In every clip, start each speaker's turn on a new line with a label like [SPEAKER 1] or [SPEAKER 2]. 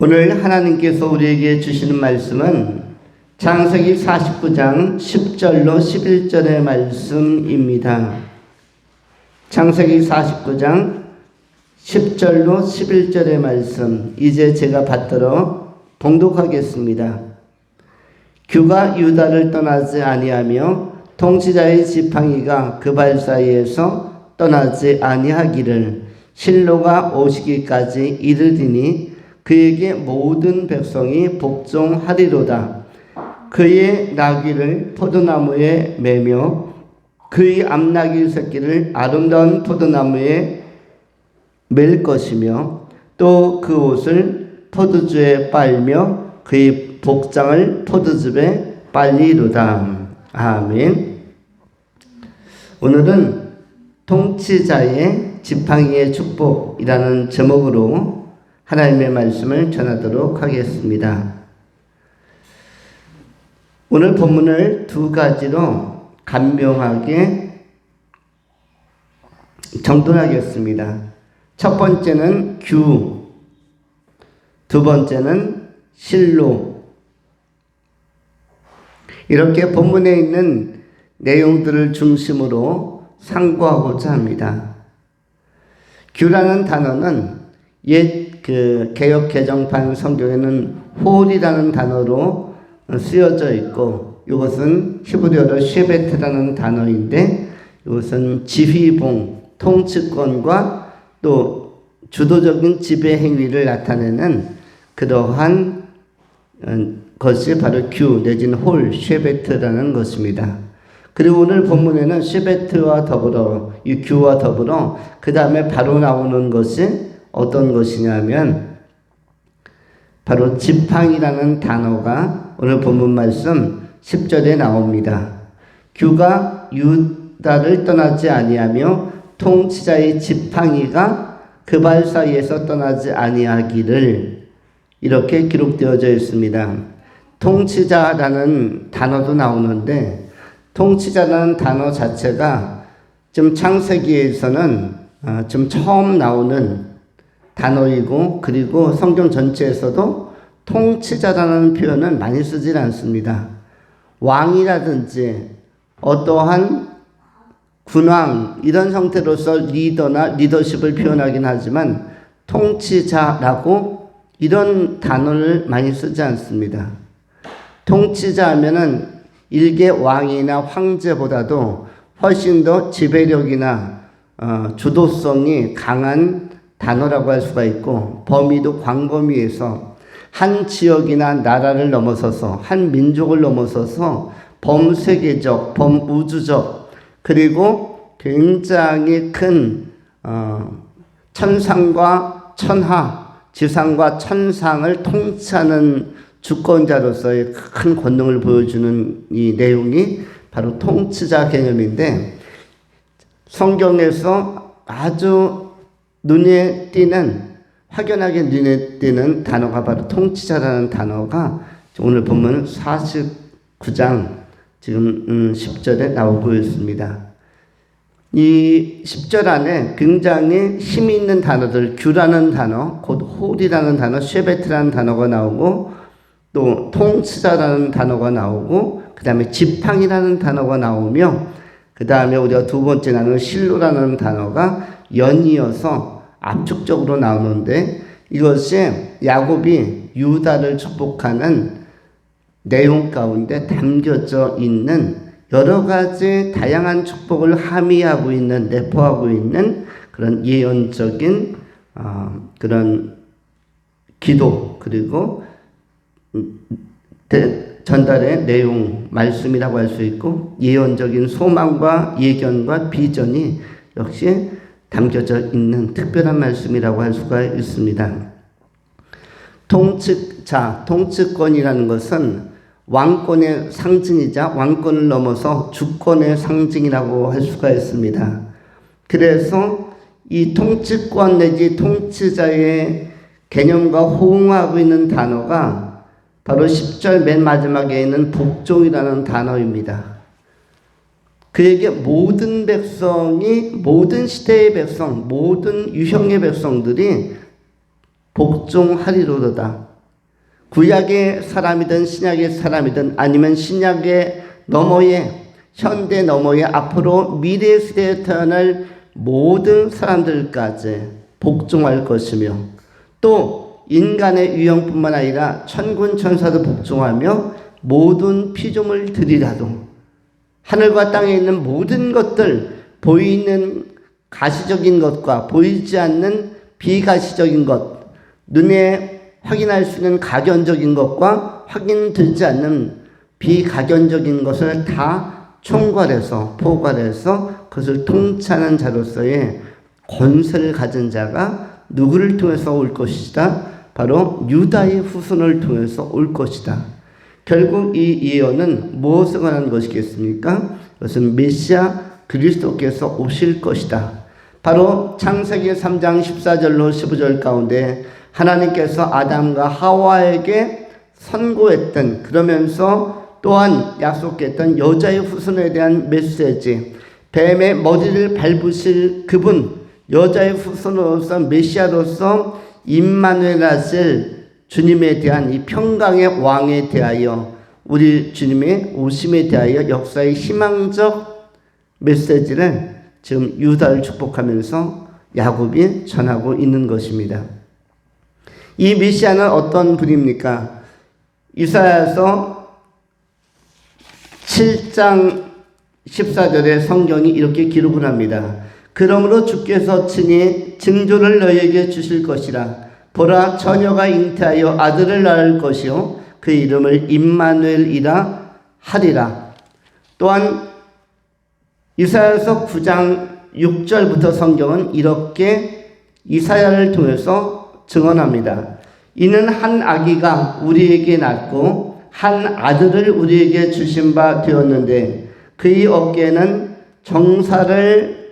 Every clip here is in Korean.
[SPEAKER 1] 오늘 하나님께서 우리에게 주시는 말씀은 창세기 49장 10절로 11절의 말씀입니다. 창세기 49장 10절로 11절의 말씀, 이제 제가 받들어 봉독하겠습니다. 규가 유다를 떠나지 아니하며 통치자의 지팡이가 그 발 사이에서 떠나지 아니하기를 실로가 오시기까지 이르리니 그에게 모든 백성이 복종하리로다. 그의 나귀를 포도나무에 매며 그의 암나귀 새끼를 아름다운 포도나무에 맬 것이며 또 그 옷을 포도주에 빨며 그의 복장을 포도즙에 빨리로다. 아멘. 오늘은 통치자의 지팡이의 축복이라는 제목으로 하나님의 말씀을 전하도록 하겠습니다. 오늘 본문을 두 가지로 간명하게 정돈하겠습니다. 첫 번째는 규, 두 번째는 실로. 이렇게 본문에 있는 내용들을 중심으로 상고하고자 합니다. 규라는 단어는 옛 개역 개정판 성경에는 홀이라는 단어로 쓰여져 있고, 이것은 히브리어로 쉐베트라는 단어인데, 이것은 지휘봉, 통치권과 또 주도적인 지배 행위를 나타내는 그러한 것이 바로 규 내지는 홀, 쉐베트라는 것입니다. 그리고 오늘 본문에는 쉐베트와 더불어, 이 규와 더불어 그 다음에 바로 나오는 것이 어떤 것이냐면 바로 지팡이라는 단어가 오늘 본문 말씀 10절에 나옵니다. 규가 유다를 떠나지 아니하며 통치자의 지팡이가 그 발 사이에서 떠나지 아니하기를, 이렇게 기록되어져 있습니다. 통치자라는 단어도 나오는데, 통치자라는 단어 자체가 좀 창세기에서는 좀 처음 나오는 단어이고, 그리고 성경 전체에서도 통치자라는 표현은 많이 쓰질 않습니다. 왕이라든지 어떠한 군왕 이런 형태로서 리더나 리더십을 표현하긴 하지만 통치자라고 이런 단어를 많이 쓰지 않습니다. 통치자 하면은 일개 왕이나 황제보다도 훨씬 더 지배력이나 주도성이 강한 단어라고 할 수가 있고, 범위도 광범위해서 한 지역이나 나라를 넘어서서 한 민족을 넘어서서 범세계적, 범우주적, 그리고 굉장히 큰 천상과 천하, 지상과 천상을 통치하는 주권자로서의 큰 권능을 보여주는 이 내용이 바로 통치자 개념인데, 성경에서 아주 눈에 띄는, 확연하게 눈에 띄는 단어가 바로 통치자라는 단어가 오늘 보면 49장 지금 10절에 나오고 있습니다. 이 10절 안에 굉장히 힘이 있는 단어들, 규라는 단어, 곧 홀이라는 단어, 쉐베트라는 단어가 나오고, 또 통치자라는 단어가 나오고, 그 다음에 지팡이라는 단어가 나오며, 그 다음에 우리가 두 번째 나누는 실로라는 단어가 연이어서 압축적으로 나오는데, 이것이 야곱이 유다를 축복하는 내용 가운데 담겨져 있는 여러 가지 다양한 축복을 함의하고 있는, 내포하고 있는 그런 예언적인 그런 기도, 그리고 전달의 내용, 말씀이라고 할 수 있고, 예언적인 소망과 예견과 비전이 역시 담겨져 있는 특별한 말씀이라고 할 수가 있습니다. 통치자, 통치권이라는 것은 왕권의 상징이자 왕권을 넘어서 주권의 상징이라고 할 수가 있습니다. 그래서 이 통치권 내지 통치자의 개념과 호응하고 있는 단어가 바로 10절 맨 마지막에 있는 복종이라는 단어입니다. 그에게 모든 백성이, 모든 시대의 백성, 모든 유형의 백성들이 복종하리로다. 구약의 사람이든 신약의 사람이든 아니면 신약의 너머에 현대 너머에 앞으로 미래 시대에 태어날 모든 사람들까지 복종할 것이며 또 인간의 유형뿐만 아니라 천군 천사도 복종하며 모든 피조물 들이라도 하늘과 땅에 있는 모든 것들 보이는 가시적인 것과 보이지 않는 비가시적인 것 눈에 확인할 수 있는 가견적인 것과 확인되지 않는 비가견적인 것을 다 총괄해서 포괄해서 그것을 통치하는 자로서의 권세를 가진 자가 누구를 통해서 올 것이다? 바로 유다의 후손을 통해서 올 것이다. 결국 이 예언은 무엇을 관한 것이겠습니까? 그것은 메시아 그리스도께서 오실 것이다. 바로 창세기 3장 14절로 15절 가운데 하나님께서 아담과 하와에게 선고했던 그러면서 또한 약속했던 여자의 후손에 대한 메시지, 뱀의 머리를 밟으실 그분, 여자의 후손으로서 메시아로서 임마누엘 하실 주님에 대한 이 평강의 왕에 대하여 우리 주님의 오심에 대하여 역사의 희망적 메시지를 지금 유다를 축복하면서 야곱이 전하고 있는 것입니다. 이 메시아는 어떤 분입니까? 이사야서 7장 14절에 성경이 이렇게 기록을 합니다. 그러므로 주께서 친히 징조를 너희에게 주실 것이라. 보라, 처녀가 잉태하여 아들을 낳을 것이요 그 이름을 임마누엘이라 하리라. 또한 이사야서 9장 6절부터 성경은 이렇게 이사야를 통해서 증언합니다. 이는 한 아기가 우리에게 낳고 한 아들을 우리에게 주신 바 되었는데 그의 어깨에는 정사를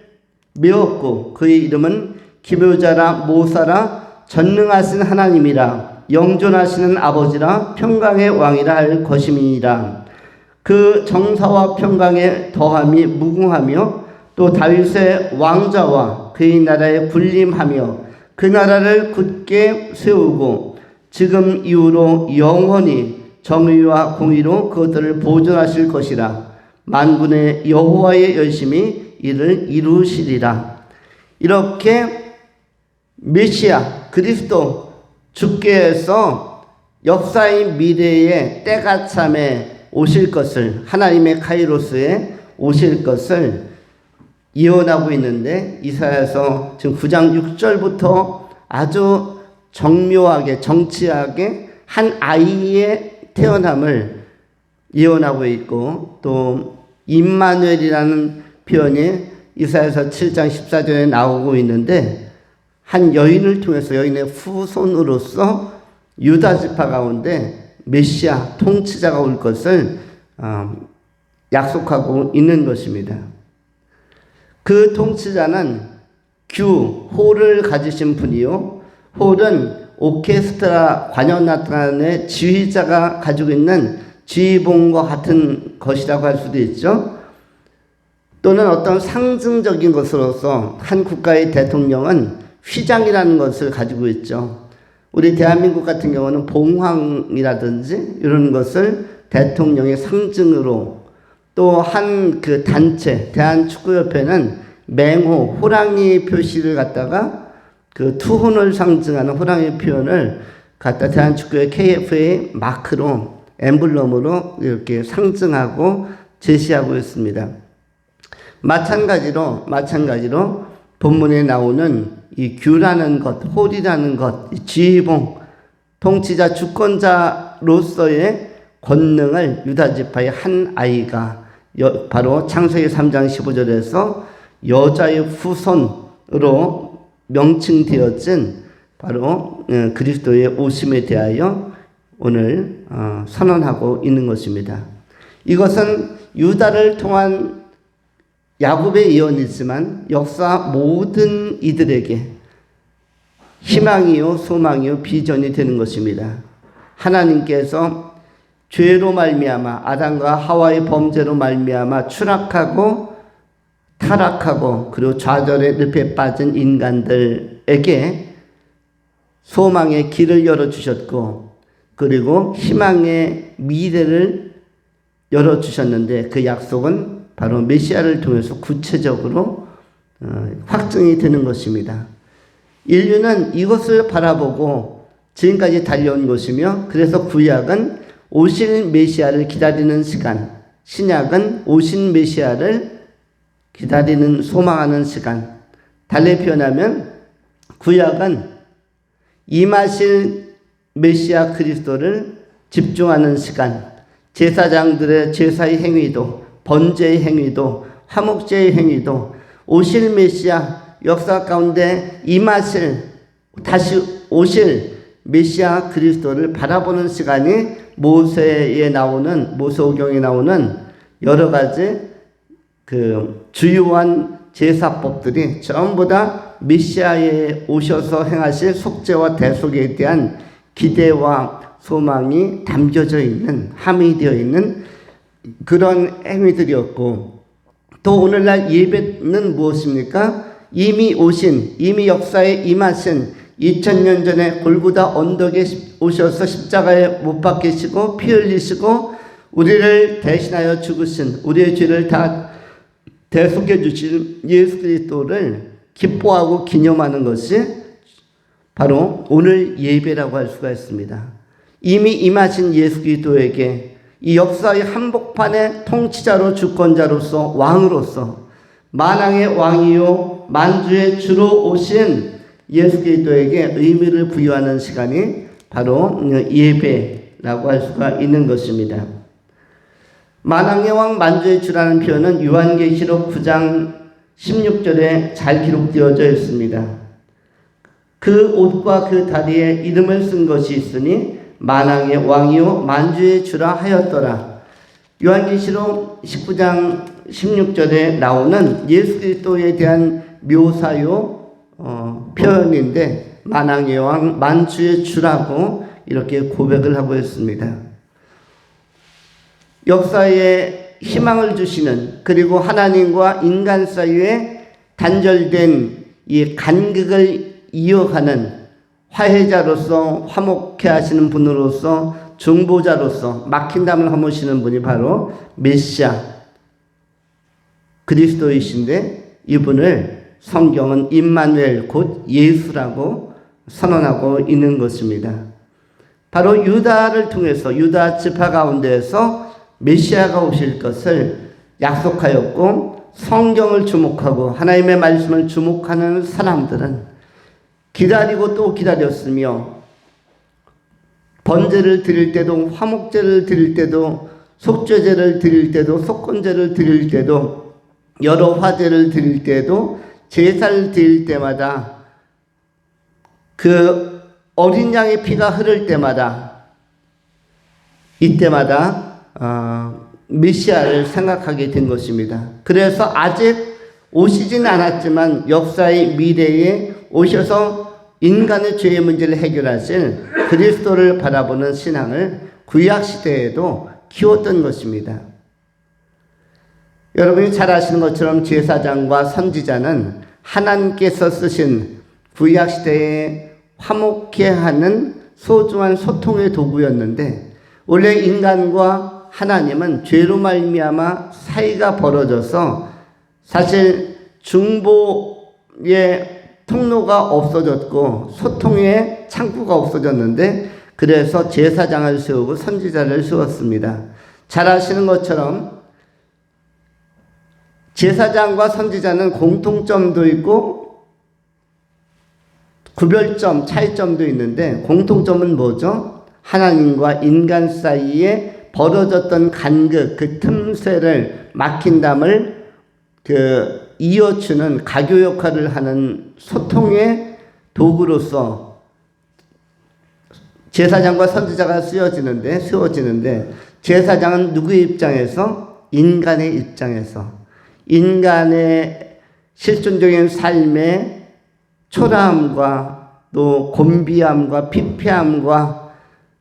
[SPEAKER 1] 메었고 그의 이름은 기묘자라 모사라 전능하신 하나님이라 영존하시는 아버지라 평강의 왕이라 할 것임이니라. 그 정사와 평강의 더함이 무궁하며 또 다윗의 왕자와 그의 나라에 군림하며 그 나라를 굳게 세우고 지금 이후로 영원히 정의와 공의로 그것들을 보존하실 것이라. 만군의 여호와의 열심히 이를 이루시리라. 이렇게 메시아 그리스도 주께서 역사의 미래에 때가 참에 오실 것을 하나님의 카이로스에 오실 것을 예언하고 있는데 이사야서 지금 9장 6절부터 아주 정묘하게 정치하게 한 아이의 태어남을 예언하고 있고 또 임마누엘이라는 표현이 이사야서 7장 14절에 나오고 있는데 한 여인을 통해서 여인의 후손으로서 유다 지파 가운데 메시아 통치자가 올 것을 약속하고 있는 것입니다. 그 통치자는 홀을 가지신 분이요. 홀은 오케스트라 관현악단의 지휘자가 가지고 있는 지휘봉과 같은 것이라고 할 수도 있죠. 또는 어떤 상징적인 것으로서 한 국가의 대통령은 휘장이라는 것을 가지고 있죠. 우리 대한민국 같은 경우는 봉황이라든지 이런 것을 대통령의 상징으로 또 한 그 단체 대한축구협회는 맹호 호랑이 표시를 갖다가 그 투혼을 상징하는 호랑이 표현을 갖다 대한축구의 KF의 마크로 엠블럼으로 이렇게 상징하고 제시하고 있습니다. 마찬가지로 본문에 나오는 이 규라는 것, 홀이라는 것, 이 지휘봉, 통치자 주권자로서의 권능을 유다 지파의 한 아이가 바로 창세기 3장 15절에서 여자의 후손으로 명칭되어진 바로 그리스도의 오심에 대하여 오늘 선언하고 있는 것입니다. 이것은 유다를 통한 야곱의 예언이지만 역사 모든 이들에게 희망이요 소망이요 비전이 되는 것입니다. 하나님께서 죄로 말미암아 아담과 하와의 범죄로 말미암아 추락하고 타락하고 그리고 좌절의 늪에 빠진 인간들에게 소망의 길을 열어주셨고 그리고 희망의 미래를 열어주셨는데 그 약속은 바로 메시아를 통해서 구체적으로 확증이 되는 것입니다. 인류는 이것을 바라보고 지금까지 달려온 것이며 그래서 구약은 오실 메시아를 기다리는 시간, 신약은 오신 메시아를 기다리는 소망하는 시간. 달리 표현하면 구약은 임하실 메시아 그리스도를 집중하는 시간, 제사장들의 제사의 행위도, 번제의 행위도, 화목제의 행위도, 오실 메시아 역사 가운데 임하실, 다시 오실 메시아 그리스도를 바라보는 시간이 모세오경에 나오는 여러 가지 그 주요한 제사법들이 전부 다 메시아에 오셔서 행하실 속죄와 대속에 대한 기대와 소망이 담겨져 있는, 함의되어 있는 그런 행위들이었고, 또 오늘날 예배는 무엇입니까? 이미 오신, 이미 역사에 임하신 2000년 전에 골고다 언덕에 오셔서 십자가에 못 박히시고 피 흘리시고 우리를 대신하여 죽으신, 우리의 죄를 다 대속해 주신 예수 그리스도를 기뻐하고 기념하는 것이 바로 오늘 예배라고 할 수가 있습니다. 이미 임하신 예수 그리스도에게 이 역사의 한복판의 통치자로, 주권자로서, 왕으로서 만왕의 왕이요 만주의 주로 오신 예수 그리스도에게 의미를 부여하는 시간이 바로 예배라고 할 수가 있는 것입니다. 만왕의 왕 만주의 주라는 표현은 요한계시록 9장 16절에 잘 기록되어져 있습니다. 그 옷과 그 다리에 이름을 쓴 것이 있으니 만왕의 왕이요 만주의 주라 하였더라. 요한계시록 19장 16절에 나오는 예수 그리스도에 대한 묘사요 표현인데 만왕의 왕 만주의 주라고 이렇게 고백을 하고 있습니다. 역사에 희망을 주시는, 그리고 하나님과 인간 사이에 단절된 이 간극을 이어가는 화해자로서, 화목케 하시는 분으로서, 중보자로서 막힌 담을 허무시는 분이 바로 메시아 그리스도이신데, 이분을 성경은 임마누엘 곧 예수라고 선언하고 있는 것입니다. 바로 유다를 통해서, 유다 지파 가운데에서 메시아가 오실 것을 약속하였고, 성경을 주목하고 하나님의 말씀을 주목하는 사람들은 기다리고 또 기다렸으며, 번제를 드릴 때도, 화목제를 드릴 때도, 속죄제를 드릴 때도, 속건제를 드릴 때도, 여러 화제를 드릴 때도, 제사를 드릴 때마다, 그 어린 양의 피가 흐를 때마다, 이때마다 메시아를 생각하게 된 것입니다. 그래서 아직 오시진 않았지만 역사의 미래에 오셔서 인간의 죄의 문제를 해결하실 그리스도를 바라보는 신앙을 구약시대에도 키웠던 것입니다. 여러분이 잘 아시는 것처럼 제사장과 선지자는 하나님께서 쓰신 구약시대에 화목케 하는 소중한 소통의 도구였는데, 원래 인간과 하나님은 죄로 말미암아 사이가 벌어져서 사실 중보의 통로가 없어졌고 소통의 창구가 없어졌는데, 그래서 제사장을 세우고 선지자를 세웠습니다. 잘 아시는 것처럼 제사장과 선지자는 공통점도 있고 구별점, 차이점도 있는데, 공통점은 뭐죠? 하나님과 인간 사이에 벌어졌던 간극, 그 틈새를, 막힌 담을 이어주는 가교 역할을 하는 소통의 도구로서 제사장과 선지자가 세워지는데, 제사장은 누구의 입장에서? 인간의 입장에서. 인간의 실존적인 삶의 초라함과 또 곤비함과 피폐함과,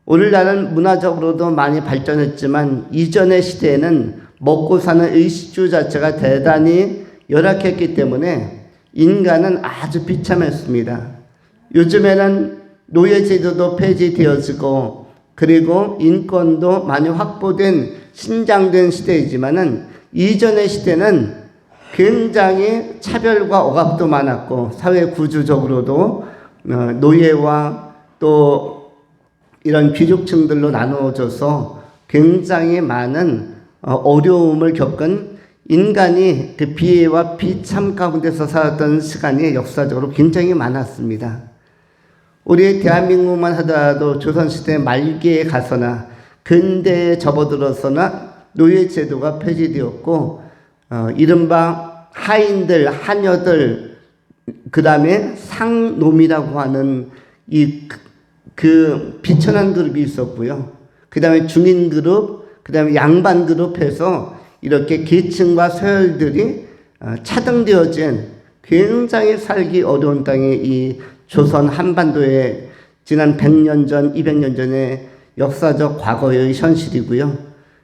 [SPEAKER 1] 오늘날은 문화적으로도 많이 발전했지만 이전의 시대에는 먹고 사는 의식주 자체가 대단히 열악했기 때문에 인간은 아주 비참했습니다. 요즘에는 노예제도도 폐지되어지고 그리고 인권도 많이 확보된 신장된 시대이지만은 이전의 시대는 굉장히 차별과 억압도 많았고 사회 구조적으로도 노예와 또 이런 귀족층들로 나누어져서 굉장히 많은 어려움을 겪은 인간이 그 비애와 비참 가운데서 살았던 시간이 역사적으로 굉장히 많았습니다. 우리 대한민국만 하더라도 조선시대 말기에 가서나 근대에 접어들어서나 노예제도가 폐지되었고 이른바 하인들, 하녀들, 그 다음에 상놈이라고 하는 그 비천한 그룹이 있었고요. 그 다음에 중인 그룹, 그 다음에 양반 그룹 해서 이렇게 계층과 서열들이 차등되어진 굉장히 살기 어려운 땅이 이 조선 한반도의 지난 100년 전, 200년 전의 역사적 과거의 현실이고요.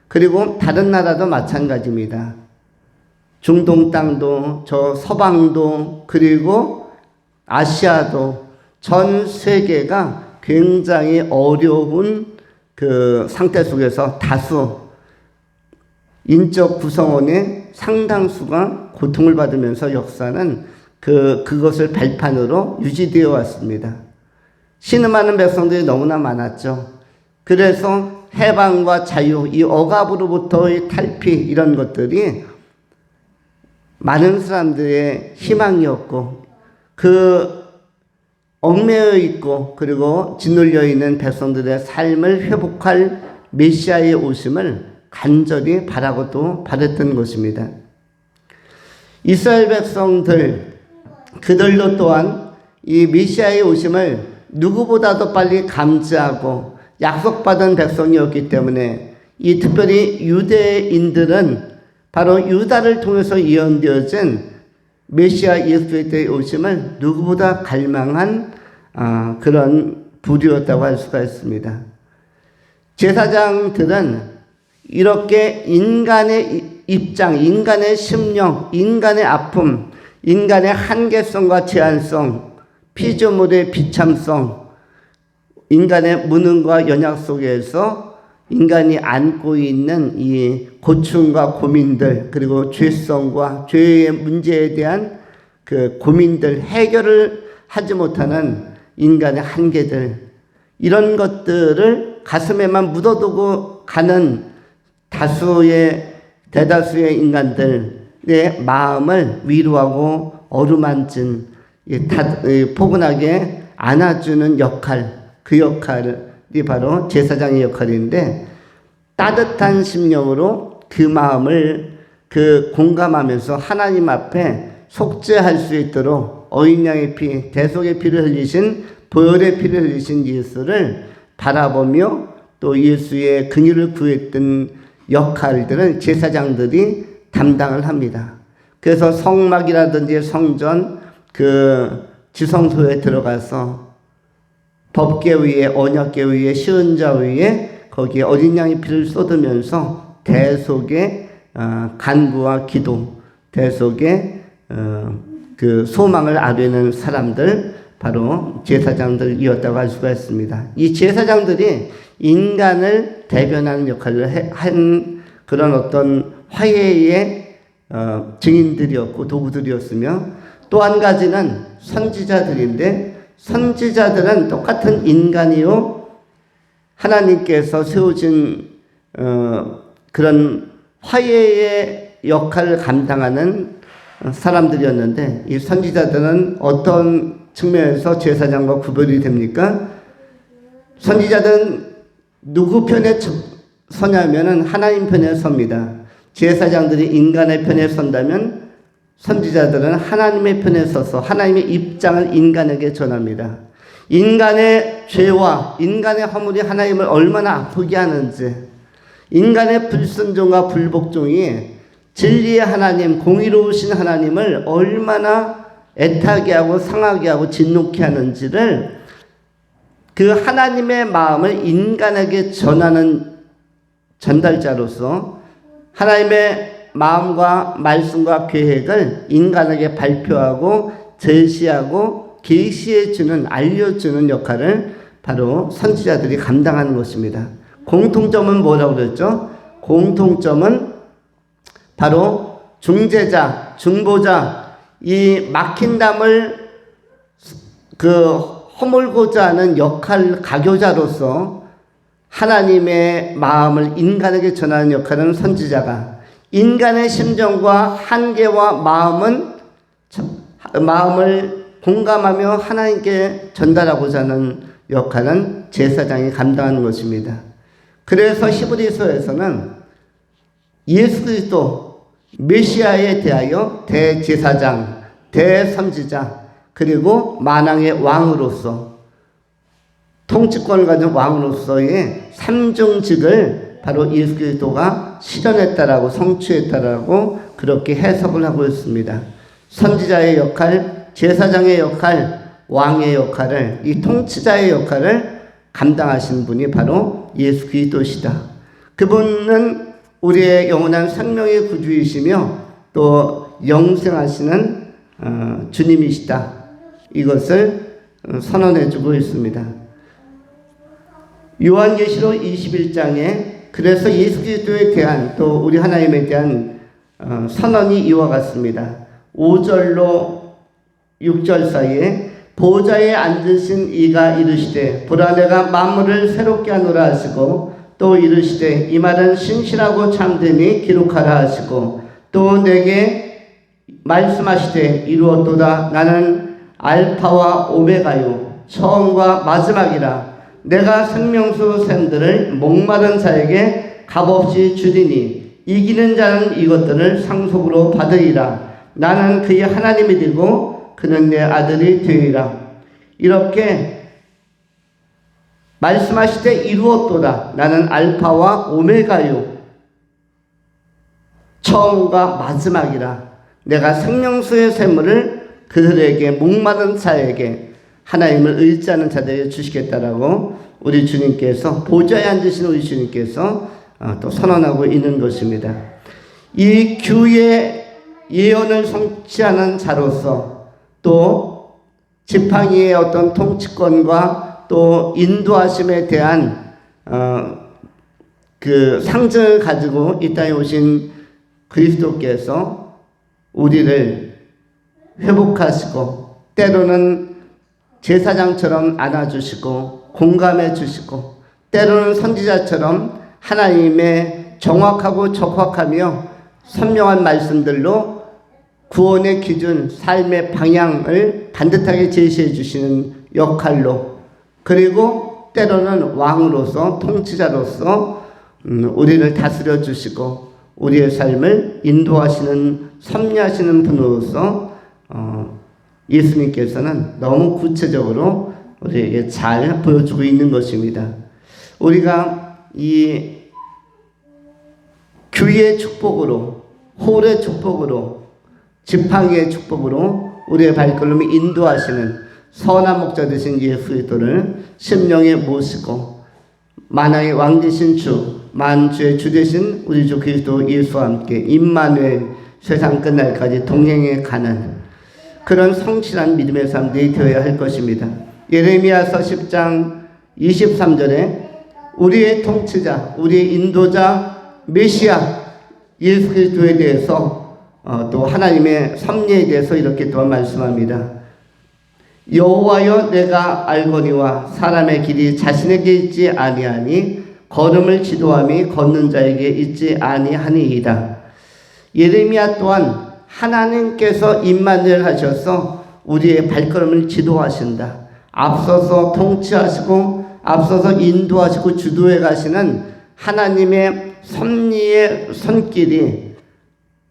[SPEAKER 1] 그리고 다른 나라도 마찬가지입니다. 중동 땅도, 저 서방도, 그리고 아시아도 전 세계가 굉장히 어려운 그 상태 속에서 다수 인적 구성원의 상당수가 고통을 받으면서 역사는 그것을 발판으로 유지되어 왔습니다. 신음하는 백성들이 너무나 많았죠. 그래서 해방과 자유, 이 억압으로부터의 탈피 이런 것들이 많은 사람들의 희망이었고 그 얽매여 있고 그리고 짓눌려 있는 백성들의 삶을 회복할 메시아의 오심을 간절히 바라고 또 바랬던 것입니다. 이스라엘 백성들 그들도 또한 이 메시아의 오심을 누구보다도 빨리 감지하고 약속받은 백성이었기 때문에 이 특별히 유대인들은 바로 유다를 통해서 예언되어진 메시아 예수 그리스도의 오심을 누구보다 갈망한 그런 부류였다고 할 수가 있습니다. 제사장들은 이렇게 인간의 입장, 인간의 심령, 인간의 아픔, 인간의 한계성과 제한성, 피조물의 비참성, 인간의 무능과 연약 속에서 인간이 안고 있는 이 고충과 고민들, 그리고 죄성과 죄의 문제에 대한 그 고민들, 해결을 하지 못하는 인간의 한계들, 이런 것들을 가슴에만 묻어두고 가는 대다수의 인간들의 마음을 위로하고 어루만진 포근하게 안아주는 역할, 그 역할이 바로 제사장의 역할인데 따뜻한 심령으로 그 마음을 공감하면서 하나님 앞에 속죄할 수 있도록 어린 양의 피, 대속의 피를 흘리신 보혈의 피를 흘리신 예수를 바라보며 또 예수의 긍휼을 구했던 역할들은 제사장들이 담당을 합니다. 그래서 성막이라든지 성전 지성소에 들어가서 법궤 위에, 언약궤 위에, 시은자 위에 거기에 어린 양의 피를 쏟으면서 대속의 간구와 기도, 대속의 그 소망을 아뢰는 사람들, 바로 제사장들이었다고 할 수가 있습니다. 이 제사장들이 인간을 대변하는 역할을 한 그런 어떤 화해의 증인들이었고 도구들이었으며, 또 한 가지는 선지자들인데, 선지자들은 똑같은 인간이요 하나님께서 세우신 그런 화해의 역할을 감당하는 사람들이었는데, 이 선지자들은 어떤 측면에서 제사장과 구별이 됩니까? 선지자들은 누구 편에 서냐면은 하나님 편에 섭니다. 제사장들이 인간의 편에 선다면 선지자들은 하나님의 편에 서서 하나님의 입장을 인간에게 전합니다. 인간의 죄와 인간의 허물이 하나님을 얼마나 아프게 하는지, 인간의 불순종과 불복종이 진리의 하나님, 공의로우신 하나님을 얼마나 애타게 하고 상하게 하고 진노케 하는지를 그 하나님의 마음을 인간에게 전하는 전달자로서 하나님의 마음과 말씀과 계획을 인간에게 발표하고 제시하고 계시해주는, 알려주는 역할을 바로 선지자들이 감당하는 것입니다. 공통점은 뭐라고 그랬죠? 공통점은 바로 중재자, 중보자, 이 막힌 담을 허물고자 하는 역할, 가교자로서 하나님의 마음을 인간에게 전하는 역할은 선지자가, 인간의 심정과 한계와 마음을 공감하며 하나님께 전달하고자 하는 역할은 제사장이 감당하는 것입니다. 그래서 히브리서에서는 예수 그리스도 메시아에 대하여 대제사장, 대선지자, 그리고 만왕의 왕으로서, 통치권을 가진 왕으로서의 삼중직을 바로 예수 그리스도가 실현했다라고, 성취했다라고 그렇게 해석을 하고 있습니다. 선지자의 역할, 제사장의 역할, 왕의 역할을, 이 통치자의 역할을 감당하신 분이 바로 예수 그리스도시다. 그분은 우리의 영원한 생명의 구주이시며 또 영생하시는 주님이시다. 이것을 선언해주고 있습니다. 요한계시록 21장에 그래서 예수 그리스도에 대한, 또 우리 하나님에 대한 선언이 이와 같습니다. 5절로 6절 사이에 보좌에 앉으신 이가 이르시되 보라 내가 만물을 새롭게 하노라 하시고, 또 이르시되 이 말은 신실하고 참되니 기록하라 하시고, 또 내게 말씀하시되 이루었도다. 나는 알파와 오메가요 처음과 마지막이라. 내가 생명수 샘들을 목마른 자에게 값없이 주리니 이기는 자는 이것들을 상속으로 받으리라. 나는 그의 하나님이 되고 그는 내 아들이 되리라. 이렇게 말씀하시되 이루었도다. 나는 알파와 오메가요 처음과 마지막이라. 내가 생명수의 샘물을 그들에게, 목마른 자에게, 하나님을 의지하는 자들에게 주시겠다라고 우리 주님께서, 보좌에 앉으신 우리 주님께서 또 선언하고 있는 것입니다. 이 규의 예언을 성취하는 자로서, 또 지팡이의 어떤 통치권과 또 인도하심에 대한 그 상징을 가지고 이 땅에 오신 그리스도께서 우리를 회복하시고, 때로는 제사장처럼 안아주시고 공감해 주시고, 때로는 선지자처럼 하나님의 정확하고 적확하며 선명한 말씀들로 구원의 기준, 삶의 방향을 반듯하게 제시해 주시는 역할로, 그리고 때로는 왕으로서, 통치자로서 우리를 다스려 주시고 우리의 삶을 인도하시는, 섭리하시는 분으로서 예수님께서는 너무 구체적으로 우리에게 잘 보여주고 있는 것입니다. 우리가 이 규의 축복으로, 홀의 축복으로, 지팡이의 축복으로 우리의 발걸음을 인도하시는 선한 목자 되신 예수 그리스도를 심령에 모시고, 만왕의 왕 되신 주, 만주의 주 되신 우리 주 그리스도 예수와 함께 임마누엘, 세상 끝날까지 동행해 가는 그런 성실한 믿음의 삶들이 되어야 할 것입니다. 예레미야서 10장 23절에 우리의 통치자, 우리의 인도자, 메시아 예수 그리스도에 대해서 또 하나님의 섭리에 대해서 이렇게 또 말씀합니다. 여호와여 내가 알거니와 사람의 길이 자신에게 있지 아니하니 걸음을 지도함이 걷는 자에게 있지 아니하니이다. 예레미야 또한 하나님께서 임마누엘 하셔서 우리의 발걸음을 지도하신다. 앞서서 통치하시고 앞서서 인도하시고 주도해 가시는 하나님의 섭리의 손길이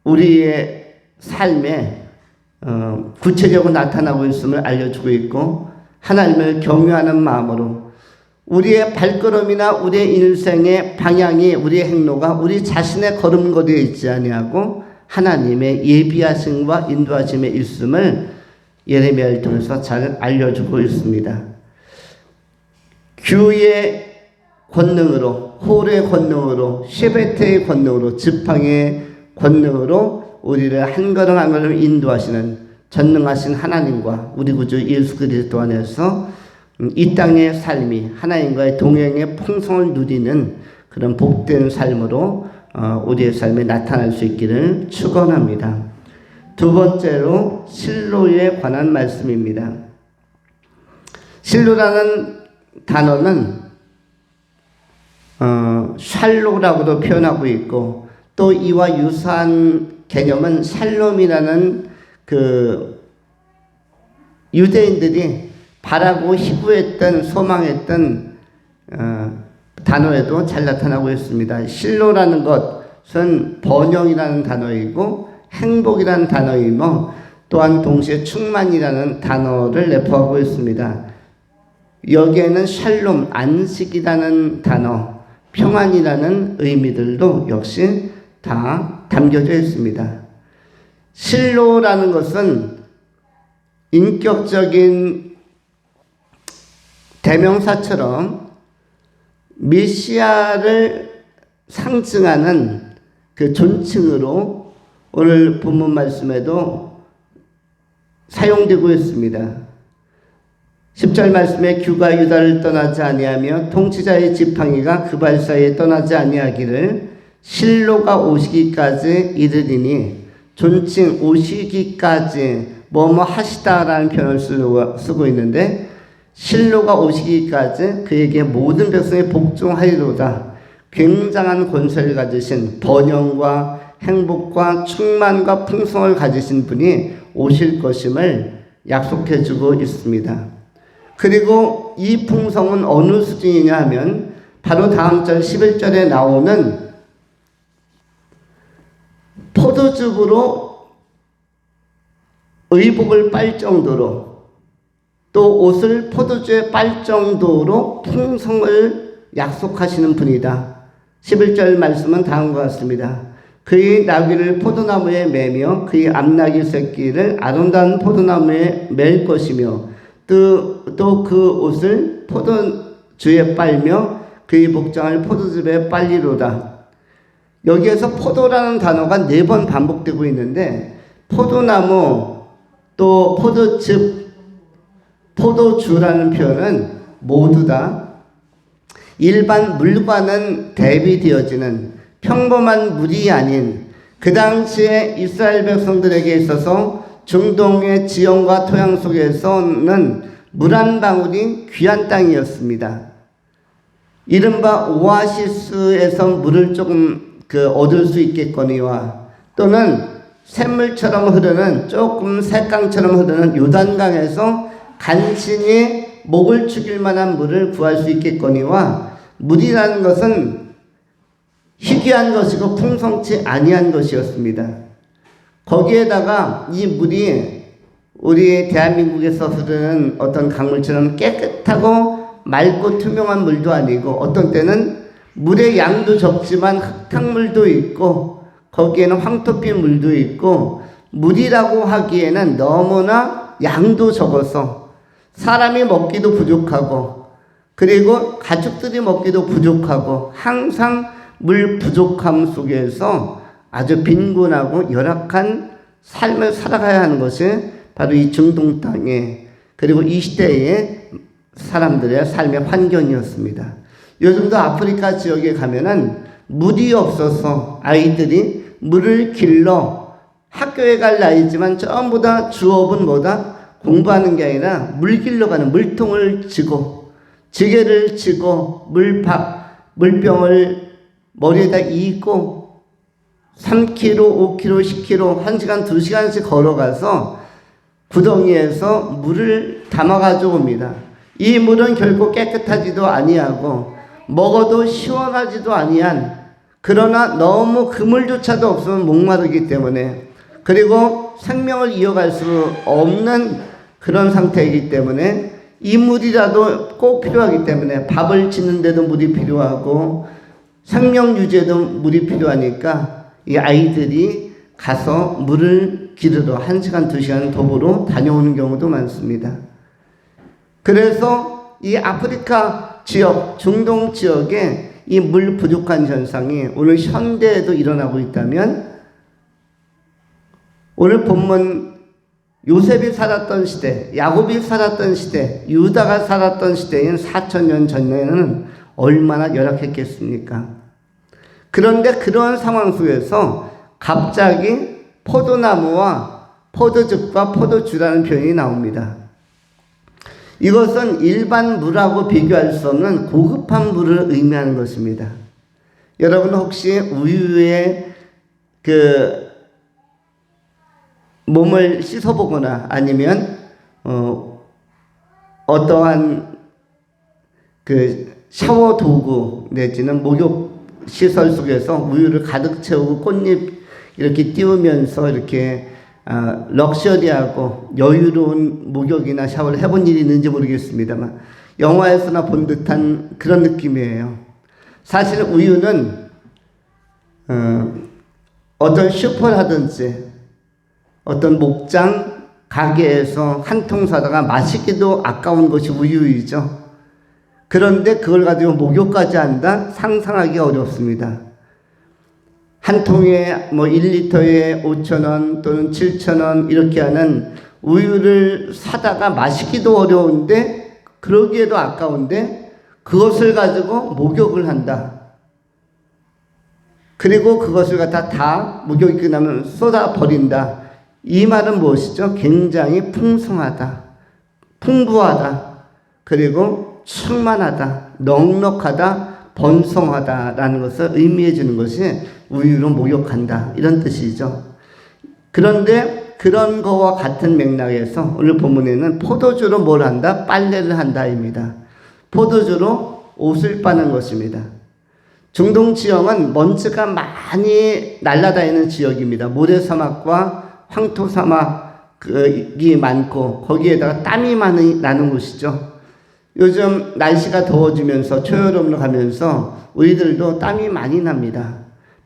[SPEAKER 1] 우리의 삶에 구체적으로 나타나고 있음을 알려주고 있고, 하나님을 경외하는 마음으로 우리의 발걸음이나 우리의 인생의 방향이, 우리의 행로가 우리 자신의 걸음걸이에 있지 아니하고 하나님의 예비하심과 인도하심에 있음을 예레미야를 통해서 잘 알려주고 있습니다. 규의 권능으로, 홀의 권능으로, 셰베트의 권능으로, 지팡이의 권능으로 우리를 한 걸음 한 걸음 인도하시는 전능하신 하나님과 우리 구주 예수 그리스도 안에서 이 땅의 삶이 하나님과의 동행의 풍성을 누리는 그런 복된 삶으로 우리의 삶에 나타날 수 있기를 축원합니다. 두 번째로 실로에 관한 말씀입니다. 실로라는 단어는 샬로라고도 표현하고 있고, 또 이와 유사한 개념은 샬롬이라는 그 유대인들이 바라고 희구했던 소망했던 단어에도 잘 나타나고 있습니다. 실로라는 것은 번영이라는 단어이고 행복이라는 단어이며, 또한 동시에 충만이라는 단어를 내포하고 있습니다. 여기에는 샬롬, 안식이라는 단어, 평안이라는 의미들도 역시 다 담겨져 있습니다. 실로라는 것은 인격적인 대명사처럼 메시아를 상징하는 그 존칭으로 오늘 본문 말씀에도 사용되고 있습니다. 10절 말씀에 규가 유다를 떠나지 아니하며 통치자의 지팡이가 그 발 사이에 떠나지 아니하기를 실로가 오시기까지 이르리니, 존칭 오시기까지 뭐뭐 하시다라는 표현을 쓰고 있는데, 실로가 오시기까지 그에게 모든 백성이 복종하리로다. 굉장한 권세를 가지신, 번영과 행복과 충만과 풍성을 가지신 분이 오실 것임을 약속해주고 있습니다. 그리고 이 풍성은 어느 수준이냐 하면 바로 다음 절 11절에 나오는 포도즙으로 의복을 빨 정도로, 또 옷을 포도주에 빨 정도로 풍성을 약속하시는 분이다. 11절 말씀은 다음과 같습니다. 그의 나귀를 포도나무에 매며 그의 암나귀 새끼를 아름다운 포도나무에 맬 것이며, 또 그 옷을 포도주에 빨며 그의 복장을 포도즙에 빨리로다. 여기에서 포도라는 단어가 4번 반복되고 있는데, 포도나무, 또 포도즙, 포도주라는 표현은 모두 다 일반 물과는 대비되어지는 평범한 물이 아닌, 그 당시에 이스라엘 백성들에게 있어서 중동의 지형과 토양 속에서는 물 한 방울이 귀한 땅이었습니다. 이른바 오아시스에서 물을 조금 얻을 수 있겠거니와, 또는 샘물처럼 흐르는, 조금 새강처럼 흐르는 요단강에서 간신히 목을 축일 만한 물을 구할 수 있겠거니와, 물이라는 것은 희귀한 것이고 풍성치 아니한 것이었습니다. 거기에다가 이 물이 우리 대한민국에서 흐르는 어떤 강물처럼 깨끗하고 맑고 투명한 물도 아니고, 어떤 때는 물의 양도 적지만 흙탕물도 있고, 거기에는 황토빛 물도 있고, 물이라고 하기에는 너무나 양도 적어서 사람이 먹기도 부족하고, 그리고 가축들이 먹기도 부족하고, 항상 물 부족함 속에서 아주 빈곤하고 열악한 삶을 살아가야 하는 것이 바로 이 중동 땅에, 그리고 이 시대의 사람들의 삶의 환경이었습니다. 요즘도 아프리카 지역에 가면은 물이 없어서 아이들이 물을 길러 학교에 갈 나이지만 전부 다 주업은 뭐다? 공부하는 게 아니라 물 길러 가는, 물통을 쥐고 지게를 쥐고 물병을 머리에다 이고 3km, 5km, 10km, 1시간, 2시간씩 걸어가서 구덩이에서 물을 담아 가져옵니다. 이 물은 결코 깨끗하지도 아니하고 먹어도 시원하지도 아니한, 그러나 너무 그 물조차도 없으면 목마르기 때문에, 그리고 생명을 이어갈 수 없는 그런 상태이기 때문에 이 물이라도 꼭 필요하기 때문에 밥을 짓는데도 물이 필요하고 생명 유지에도 물이 필요하니까 이 아이들이 가서 물을 기르러 1시간, 2시간 도보로 다녀오는 경우도 많습니다. 그래서 이 아프리카 지역, 중동 지역에 이 물 부족한 현상이 오늘 현대에도 일어나고 있다면, 오늘 본문 요셉이 살았던 시대, 야곱이 살았던 시대, 유다가 살았던 시대인 4,000년 전에는 얼마나 열악했겠습니까? 그런데 그런 상황 속에서 갑자기 포도나무와 포도즙과 포도주라는 표현이 나옵니다. 이것은 일반 물하고 비교할 수 없는 고급한 물을 의미하는 것입니다. 여러분 혹시 우유에 몸을 씻어보거나 아니면 어떠한 샤워 도구 내지는 목욕 시설 속에서 우유를 가득 채우고 꽃잎 이렇게 띄우면서 이렇게 럭셔리하고 여유로운 목욕이나 샤워를 해본 일이 있는지 모르겠습니다만 영화에서나 본 듯한 그런 느낌이에요. 사실 우유는 어떤 슈퍼라든지 어떤 목장 가게에서 한 통 사다가 마시기도 아까운 것이 우유이죠. 그런데 그걸 가지고 목욕까지 한다? 상상하기 어렵습니다. 한 통에 1리터에 5,000원 또는 7,000원 이렇게 하는 우유를 사다가 마시기도 어려운데 그러기에도 아까운데 그것을 가지고 목욕을 한다. 그리고 그것을 갖다 다 목욕이 끝나면 쏟아 버린다. 이 말은 무엇이죠? 굉장히 풍성하다, 풍부하다, 그리고 충만하다, 넉넉하다, 번성하다라는 것을 의미해 주는 것이 우유로 목욕한다 이런 뜻이죠. 그런데 그런 거와 같은 맥락에서 오늘 본문에는 포도주로 뭘 한다? 빨래를 한다입니다. 포도주로 옷을 빠는 것입니다. 중동 지형은 먼지가 많이 날아다니는 지역입니다. 모래사막과 황토사막이 많고 거기에다가 땀이 많이 나는 곳이죠. 요즘 날씨가 더워지면서 초여름으로 가면서 우리들도 땀이 많이 납니다.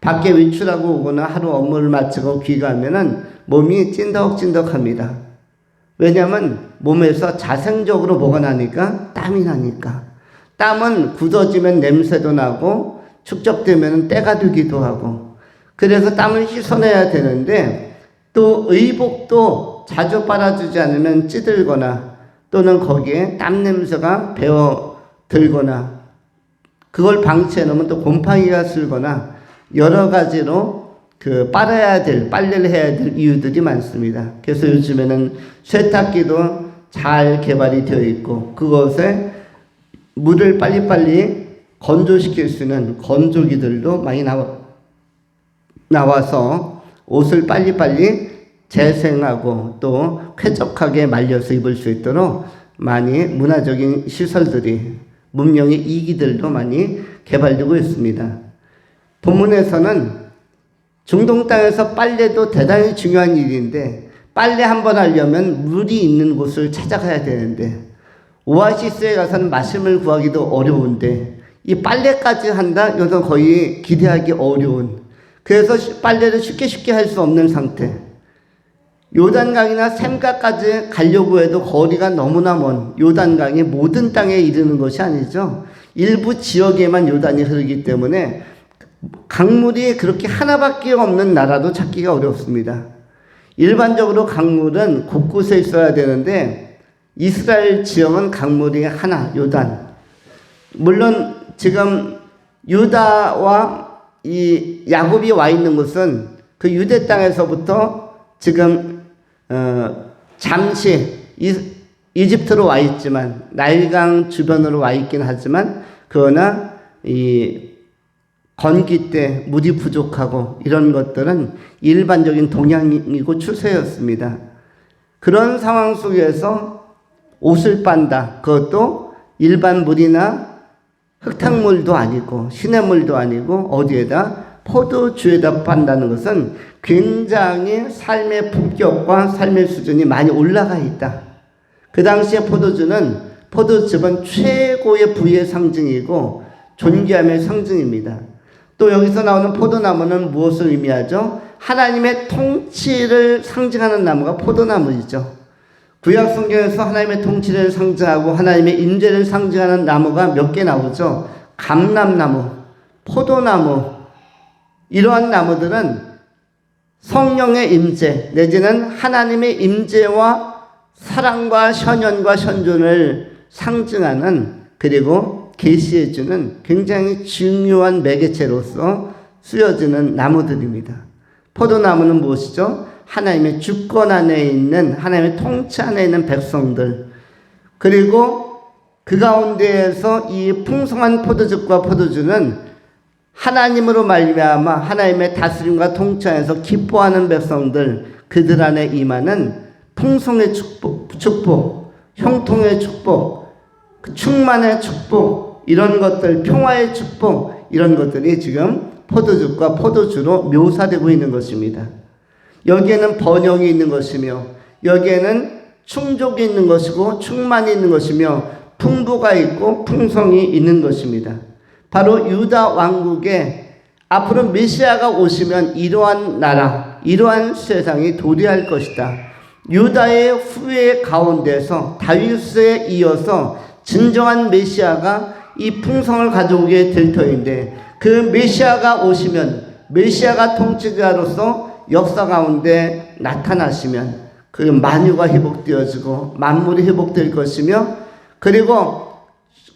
[SPEAKER 1] 밖에 외출하고 오거나 하루 업무를 마치고 귀가하면은 몸이 찐덕찐덕합니다. 왜냐하면 몸에서 자생적으로 뭐가 나니까? 땀이 나니까. 땀은 굳어지면 냄새도 나고 축적되면 때가 되기도 하고 그래서 땀을 씻어내야 되는데 또 의복도 자주 빨아주지 않으면 찌들거나 또는 거기에 땀 냄새가 배어 들거나 그걸 방치해 놓으면 또 곰팡이가 슬거나 여러 가지로 빨아야 될, 빨래를 해야 될 이유들이 많습니다. 그래서 요즘에는 세탁기도 잘 개발이 되어 있고 그것에 물을 빨리빨리 건조시킬 수 있는 건조기들도 많이 나와서 옷을 빨리빨리 재생하고 또 쾌적하게 말려서 입을 수 있도록 많이 문화적인 시설들이 문명의 이기들도 많이 개발되고 있습니다. 본문에서는 중동 땅에서 빨래도 대단히 중요한 일인데 빨래 한번 하려면 물이 있는 곳을 찾아가야 되는데 오아시스에 가서는 마심을 구하기도 어려운데 이 빨래까지 한다? 이것은 거의 기대하기 어려운 그래서 빨래를 쉽게 할 수 없는 상태. 요단강이나 샘가까지 가려고 해도 거리가 너무나 먼 요단강이 모든 땅에 이르는 것이 아니죠. 일부 지역에만 요단이 흐르기 때문에 강물이 그렇게 하나밖에 없는 나라도 찾기가 어렵습니다. 일반적으로 강물은 곳곳에 있어야 되는데 이스라엘 지역은 강물이 하나, 요단. 물론 지금 유다와 이 야곱이 와 있는 곳은 그 유대 땅에서부터 지금 잠시 이집트로 와 있지만 나일강 주변으로 와 있긴 하지만 그러나 이 건기 때 물이 부족하고 이런 것들은 일반적인 동향이고 추세였습니다. 그런 상황 속에서 옷을 빤다. 그것도 일반 물이나 흙탕물도 아니고 시냇물도 아니고 어디에다 포도주에다 빤다는 것은 굉장히 삶의 품격과 삶의 수준이 많이 올라가 있다. 그 당시에 포도즙은 최고의 부의 상징이고 존귀함의 상징입니다. 또 여기서 나오는 포도나무는 무엇을 의미하죠? 하나님의 통치를 상징하는 나무가 포도나무이죠. 구약 성경에서 하나님의 통치를 상징하고 하나님의 임재를 상징하는 나무가 몇 개 나오죠. 감람나무, 포도나무 이러한 나무들은 성령의 임재 내지는 하나님의 임재와 사랑과 현현과 현존을 상징하는 그리고 계시해주는 굉장히 중요한 매개체로서 쓰여지는 나무들입니다. 포도나무는 무엇이죠? 하나님의 주권 안에 있는 하나님의 통치 안에 있는 백성들, 그리고 그 가운데에서 이 풍성한 포도즙과 포도주는 하나님으로 말미암아 하나님의 다스림과 통치 안에서 기뻐하는 백성들, 그들 안에 임하는 풍성의 축복, 형통의 축복, 충만의 축복, 이런 것들, 평화의 축복, 이런 것들이 지금 포도즙과 포도주로 묘사되고 있는 것입니다. 여기에는 번영이 있는 것이며, 여기에는 충족이 있는 것이고 충만이 있는 것이며, 풍부가 있고 풍성이 있는 것입니다. 바로 유다 왕국에 앞으로 메시아가 오시면 이러한 나라, 이러한 세상이 도래할 것이다. 유다의 후예 가운데서 다윗에 이어서 진정한 메시아가 이 풍성을 가져오게 될 터인데, 그 메시아가 오시면, 메시아가 통치자로서 역사 가운데 나타나시면 그 만유가 회복되어지고 만물이 회복될 것이며, 그리고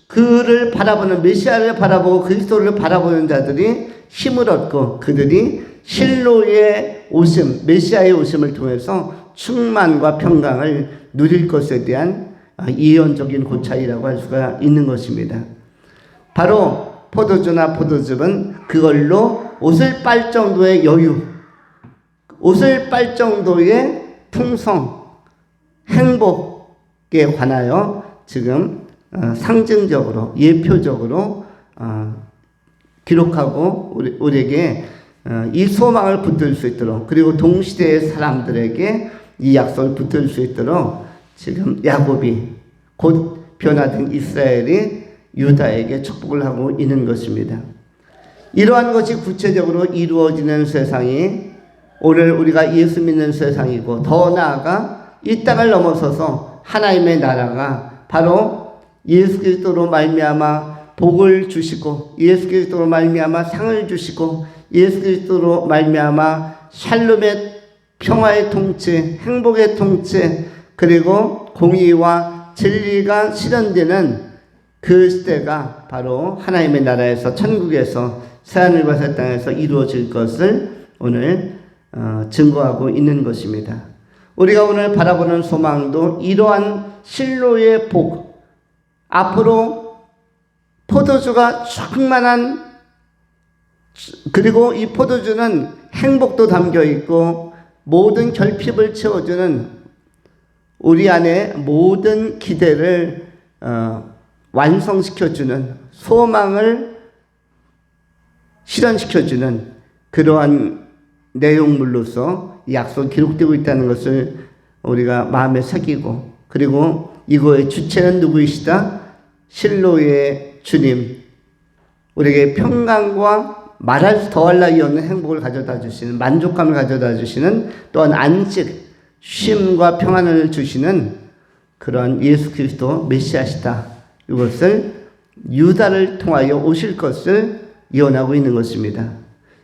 [SPEAKER 1] 그를 바라보는, 메시아를 바라보고 그리스도를 바라보는 자들이 힘을 얻고 그들이 실로의 오심, 메시아의 오심을 통해서 충만과 평강을 누릴 것에 대한 예언적인 고찰이라고 할 수가 있는 것입니다. 바로 포도주나 포도즙은 그걸로 옷을 빨 정도의 여유, 옷을 빨 정도의 풍성, 행복에 관하여 지금 상징적으로, 예표적으로 기록하고 우리에게 이 소망을 붙들 수 있도록, 그리고 동시대의 사람들에게 이 약속을 붙들 수 있도록 지금 야곱이, 곧 변화된 이스라엘이 유다에게 축복을 하고 있는 것입니다. 이러한 것이 구체적으로 이루어지는 세상이 오늘 우리가 예수 믿는 세상이고, 더 나아가 이 땅을 넘어서서 하나님의 나라가 바로 예수 그리스도로 말미암아 복을 주시고, 예수 그리스도로 말미암아 상을 주시고, 예수 그리스도로 말미암아 샬롬의 평화의 통치, 행복의 통치, 그리고 공의와 진리가 실현되는 그 시대가 바로 하나님의 나라에서, 천국에서, 새하늘과 새 땅에서 이루어질 것을 오늘 증거하고 있는 것입니다. 우리가 오늘 바라보는 소망도 이러한 실로의 복, 앞으로 포도주가 충만한, 그리고 이 포도주는 행복도 담겨 있고 모든 결핍을 채워주는, 우리 안에 모든 기대를 완성시켜주는, 소망을 실현시켜주는 그러한 내용물로서 약속이 기록되고 있다는 것을 우리가 마음에 새기고, 그리고 이거의 주체는 누구이시다? 실로의 주님, 우리에게 평강과 말할 수 더할 나위 없는 행복을 가져다 주시는, 만족감을 가져다 주시는, 또한 안식, 쉼과 평안을 주시는 그런 예수 그리스도 메시아시다. 이것을 유다를 통하여 오실 것을 예언하고 있는 것입니다.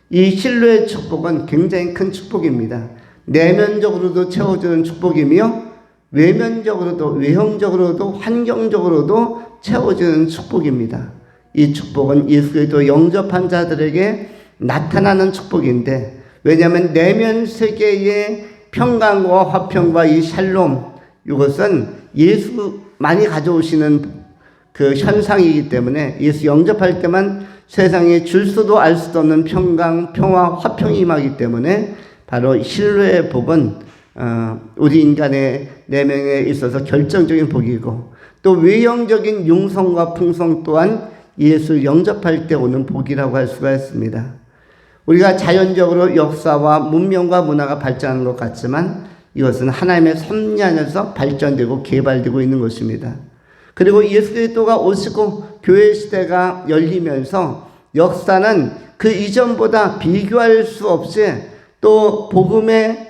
[SPEAKER 1] 이 실로의 축복은 굉장히 큰 축복입니다. 내면적으로도 채워주는 축복이며, 외면적으로도, 외형적으로도, 환경적으로도 채워주는 축복입니다. 이 축복은 예수 그리스도 영접한 자들에게 나타나는 축복인데, 왜냐하면 내면 세계의 평강과 화평과 이 샬롬, 이것은 예수만이 가져오시는 그 현상이기 때문에, 예수 영접할 때만 세상에 줄 수도 알 수도 없는 평강, 평화, 화평이 임하기 때문에 바로 실로의 복은 우리 인간의 내면에 있어서 결정적인 복이고, 또 외형적인 융성과 풍성 또한 예수를 영접할 때 오는 복이라고 할 수가 있습니다. 우리가 자연적으로 역사와 문명과 문화가 발전하는 것 같지만 이것은 하나님의 섭리 안에서 발전되고 개발되고 있는 것입니다. 그리고 예수 그리스도가 오시고 교회 시대가 열리면서 역사는 그 이전보다 비교할 수 없이 또 복음의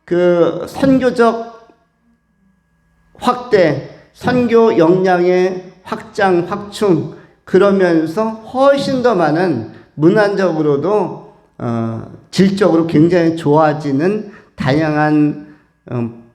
[SPEAKER 1] 그 선교적 확대, 선교 역량의 확장, 확충, 그러면서 훨씬 더 많은 문화적으로도 질적으로 굉장히 좋아지는 다양한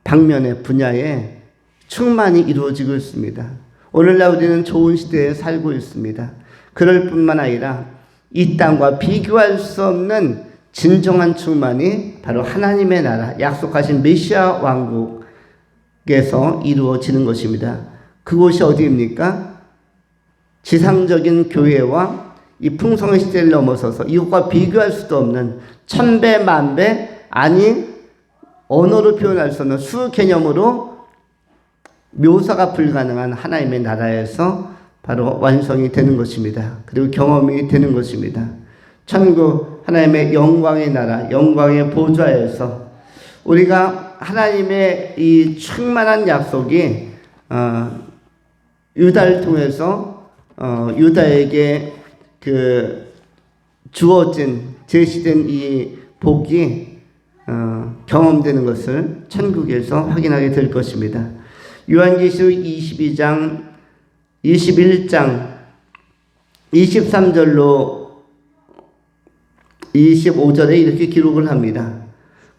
[SPEAKER 1] 방면의 분야에 충만히 이루어지고 있습니다. 오늘날 우리는 좋은 시대에 살고 있습니다. 그럴 뿐만 아니라 이 땅과 비교할 수 없는 진정한 충만이 바로 하나님의 나라, 약속하신 메시아 왕국에서 이루어지는 것입니다. 그곳이 어디입니까? 지상적인 교회와 이 풍성의 시대를 넘어서서 이것과 비교할 수도 없는 천배 만배, 아니 언어로 표현할 수 없는 수개념으로 묘사가 불가능한 하나님의 나라에서 바로 완성이 되는 것입니다. 그리고 경험이 되는 것입니다. 천국, 하나님의 영광의 나라, 영광의 보좌에서 우리가 하나님의 이 충만한 약속이 유다를 통해서 유다에게 주어진 제시된 이 복이 경험되는 것을 천국에서 확인하게 될 것입니다. 요한계시록 21장 23절로 25절에 이렇게 기록을 합니다.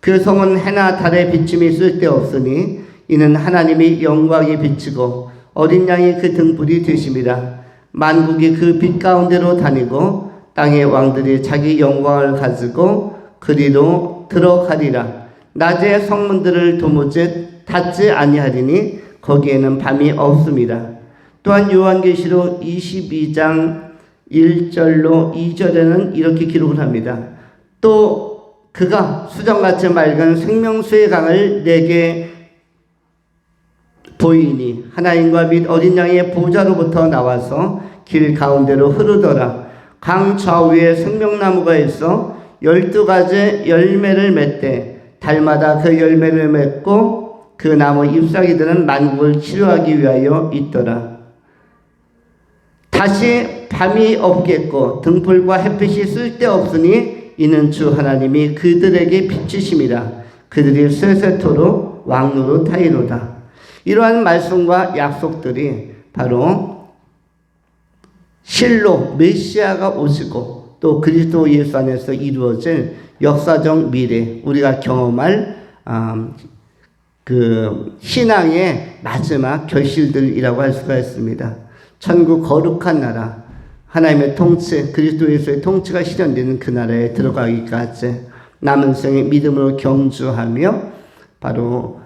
[SPEAKER 1] 그 성은 해나 달의 비침이 쓸데없으니 이는 하나님이 영광이 비치고 어린 양이 그 등불이 되심이라. 만국이 그 빛 가운데로 다니고 땅의 왕들이 자기 영광을 가지고 그리로 들어가리라. 낮에 성문들을 도무지 닫지 아니하리니 거기에는 밤이 없습니다. 또한 요한계시록 22장 1절로 2절에는 이렇게 기록을 합니다. 또 그가 수정같이 맑은 생명수의 강을 내게 보이니 하나님과 및 어린 양의 보좌로부터 나와서 길 가운데로 흐르더라. 강 좌우에 생명나무가 있어 12가지 열매를 맺되 달마다 그 열매를 맺고 그 나무 잎사귀들은 만국을 치료하기 위하여 있더라. 다시 밤이 없겠고 등불과 햇빛이 쓸데없으니 이는 주 하나님이 그들에게 비치심이라. 그들이 세세토록 왕노로 타이로다. 이러한 말씀과 약속들이 바로 실로 메시아가 오시고 또 그리스도 예수 안에서 이루어질 역사적 미래, 우리가 경험할 그 신앙의 마지막 결실들이라고 할 수가 있습니다. 천국 거룩한 나라, 하나님의 통치, 그리스도 예수의 통치가 실현되는 그 나라에 들어가기까지 남은 생의 믿음으로 경주하며 바로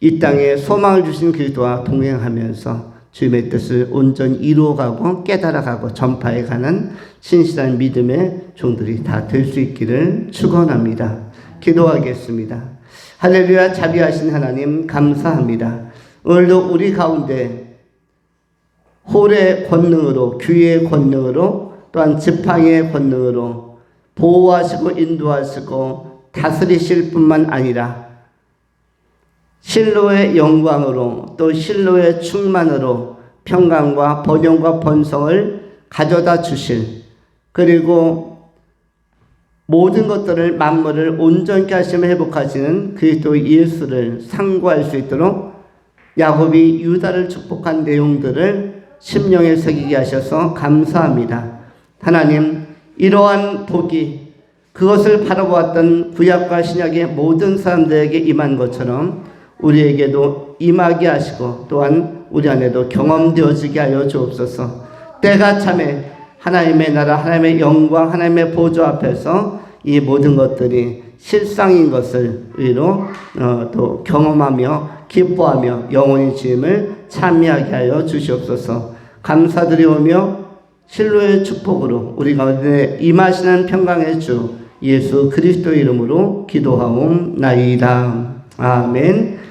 [SPEAKER 1] 이 땅에 소망을 주신 그리스도와 동행하면서 주님의 뜻을 온전히 이루어가고 깨달아가고 전파해가는 신실한 믿음의 종들이 다 될 수 있기를 축원합니다. 기도하겠습니다. 할렐루야. 자비하신 하나님 감사합니다. 오늘도 우리 가운데 홀의 권능으로, 귀의 권능으로, 또한 지팡이의 권능으로 보호하시고 인도하시고 다스리실 뿐만 아니라 실로의 영광으로 또 실로의 충만으로 평강과 번영과 번성을 가져다 주실, 그리고 모든 것들을 만물을 온전케 하시며 회복하시는 그리스도 예수를 상고할 수 있도록 야곱이 유다를 축복한 내용들을 심령에 새기게 하셔서 감사합니다. 하나님, 이러한 복이 그것을 바라보았던 구약과 신약의 모든 사람들에게 임한 것처럼 우리에게도 임하게 하시고 또한 우리 안에도 경험되어지게 하여 주옵소서. 때가 참에 하나님의 나라, 하나님의 영광, 하나님의 보좌 앞에서 이 모든 것들이 실상인 것을 의로 또 경험하며 기뻐하며 영원히 주임을 참여하게 하여 주시옵소서. 감사드리오며 실로의 축복으로 우리 가운데 임하시는 평강의 주 예수 그리스도 이름으로 기도하옵나이다. 아멘.